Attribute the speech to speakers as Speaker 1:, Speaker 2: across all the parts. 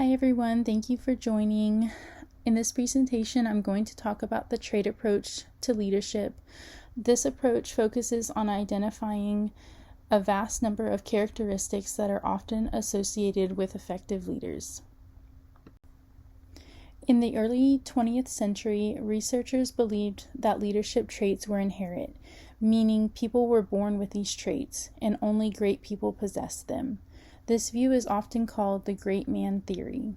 Speaker 1: Hi everyone, thank you for joining. In this presentation, I'm going to talk about the trait approach to leadership. This approach focuses on identifying a vast number of characteristics that are often associated with effective leaders. In the early 20th century, researchers believed that leadership traits were inherent, meaning people were born with these traits, and only great people possessed them. This view is often called the great man theory.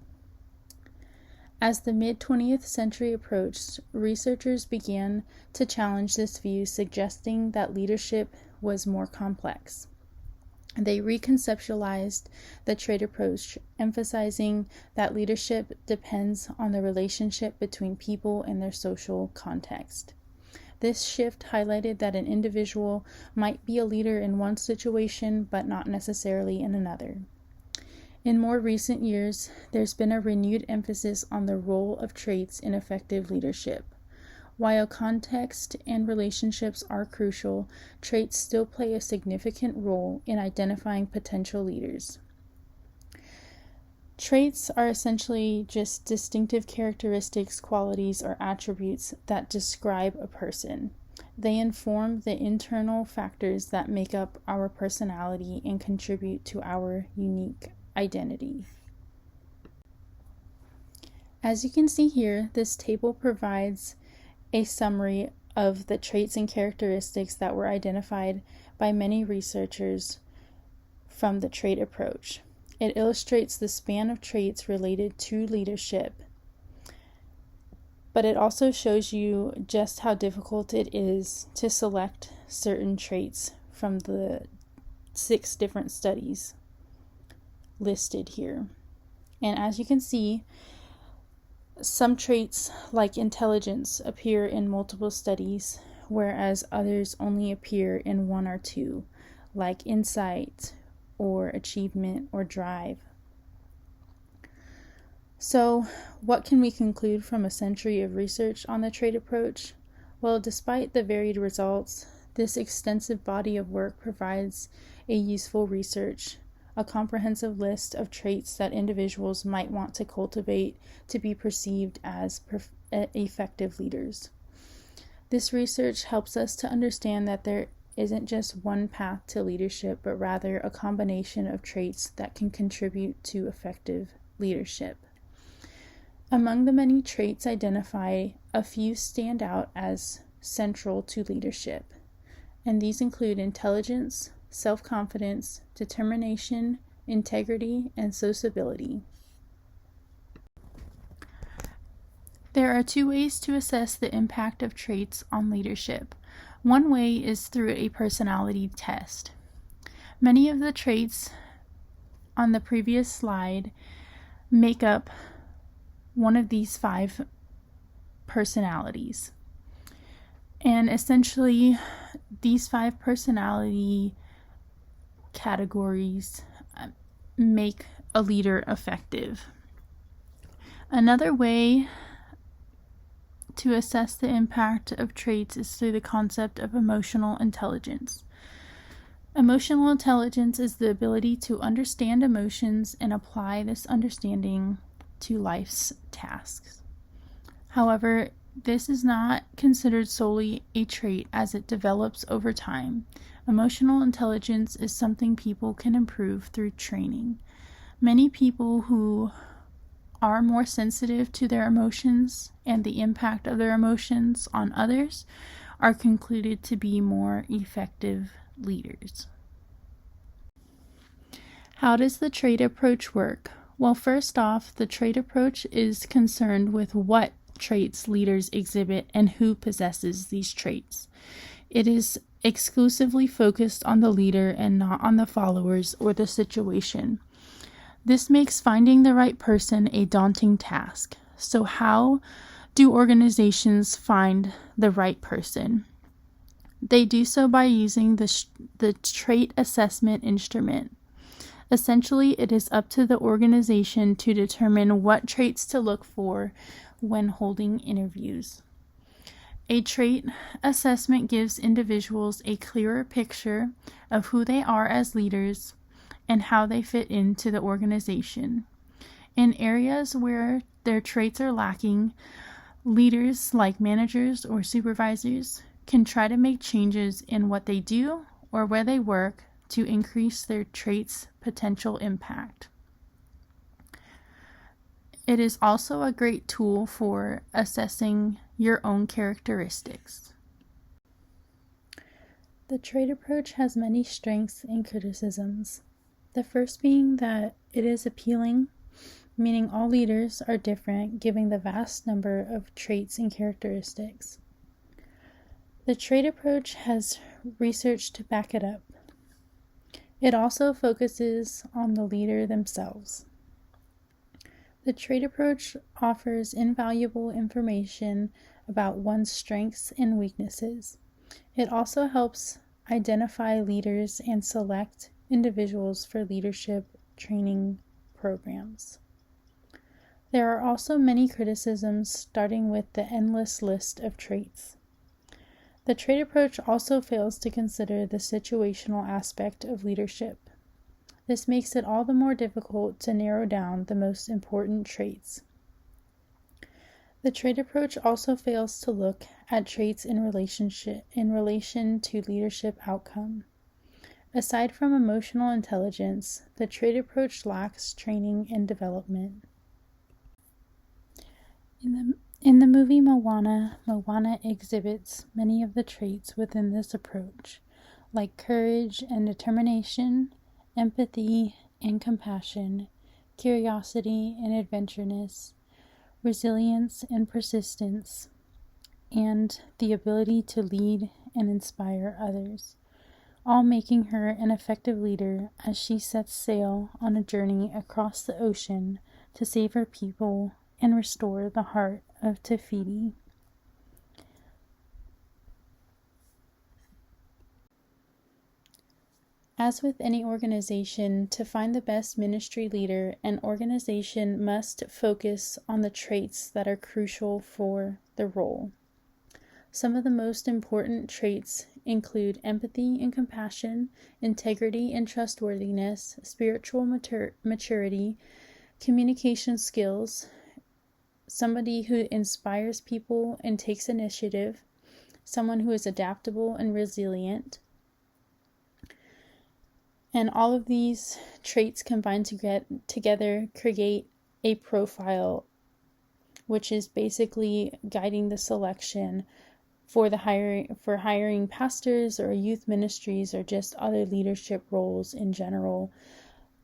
Speaker 1: As the mid-20th century approached, researchers began to challenge this view, suggesting that leadership was more complex. They reconceptualized the trait approach, emphasizing that leadership depends on the relationship between people and their social context. This shift highlighted that an individual might be a leader in one situation, but not necessarily in another. In more recent years, there's been a renewed emphasis on the role of traits in effective leadership. While context and relationships are crucial, traits still play a significant role in identifying potential leaders. Traits are essentially just distinctive characteristics, qualities, or attributes that describe a person. They inform the internal factors that make up our personality and contribute to our unique identity. As you can see here, this table provides a summary of the traits and characteristics that were identified by many researchers from the trait approach. It illustrates the span of traits related to leadership, but it also shows you just how difficult it is to select certain traits from the 6 different studies listed here. And as you can see, some traits like intelligence appear in multiple studies, whereas others only appear in 1 or 2, like insight or achievement or drive. So, what can we conclude from a century of research on the trait approach? Well, despite the varied results, this extensive body of work provides a useful research, a comprehensive list of traits that individuals might want to cultivate to be perceived as effective leaders. This research helps us to understand that there isn't just one path to leadership, but rather a combination of traits that can contribute to effective leadership. Among the many traits identified, a few stand out as central to leadership, and these include intelligence, self-confidence, determination, integrity, and sociability. There are 2 ways to assess the impact of traits on leadership. One way is through a personality test. Many of the traits on the previous slide make up one of these 5 personalities. And essentially, these 5 personality categories make a leader effective. Another way to assess the impact of traits is through the concept of emotional intelligence. Emotional intelligence is the ability to understand emotions and apply this understanding to life's tasks. However, this is not considered solely a trait as it develops over time. Emotional intelligence is something people can improve through training. Many people who are more sensitive to their emotions and the impact of their emotions on others are concluded to be more effective leaders. How does the trait approach work? Well, first off, the trait approach is concerned with what traits leaders exhibit and who possesses these traits. It is exclusively focused on the leader and not on the followers or the situation. This makes finding the right person a daunting task. So how do organizations find the right person? They do so by using the trait assessment instrument. Essentially, it is up to the organization to determine what traits to look for when holding interviews. A trait assessment gives individuals a clearer picture of who they are as leaders and how they fit into the organization. In areas where their traits are lacking, leaders like managers or supervisors can try to make changes in what they do or where they work to increase their traits' potential impact. It is also a great tool for assessing your own characteristics. The trait approach has many strengths and criticisms. The first being that it is appealing, meaning all leaders are different, giving the vast number of traits and characteristics. The trait approach has research to back it up. It also focuses on the leader themselves. The trait approach offers invaluable information about one's strengths and weaknesses. It also helps identify leaders and select individuals for leadership training programs. There are also many criticisms, starting with the endless list of traits. The trait approach also fails to consider the situational aspect of leadership. This makes it all the more difficult to narrow down the most important traits. The trait approach also fails to look at traits in relation to leadership outcome. Aside from emotional intelligence, the trait approach lacks training and development. In the movie Moana exhibits many of the traits within this approach, like courage and determination, empathy and compassion, curiosity and adventureness, resilience and persistence, and the ability to lead and inspire others, all making her an effective leader as she sets sail on a journey across the ocean to save her people and restore the heart of Te Fiti. As with any organization, to find the best ministry leader, an organization must focus on the traits that are crucial for the role. Some of the most important traits include empathy and compassion, integrity and trustworthiness, spiritual maturity, communication skills, somebody who inspires people and takes initiative, someone who is adaptable and resilient. And all of these traits combined together create a profile, which is basically guiding the selection for hiring pastors or youth ministries or just other leadership roles in general.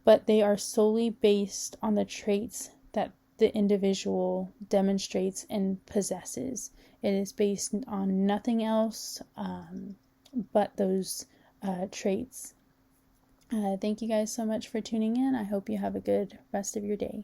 Speaker 1: But they are solely based on the traits that the individual demonstrates and possesses. It is based on nothing else but those traits. Thank you guys so much for tuning in. I hope you have a good rest of your day.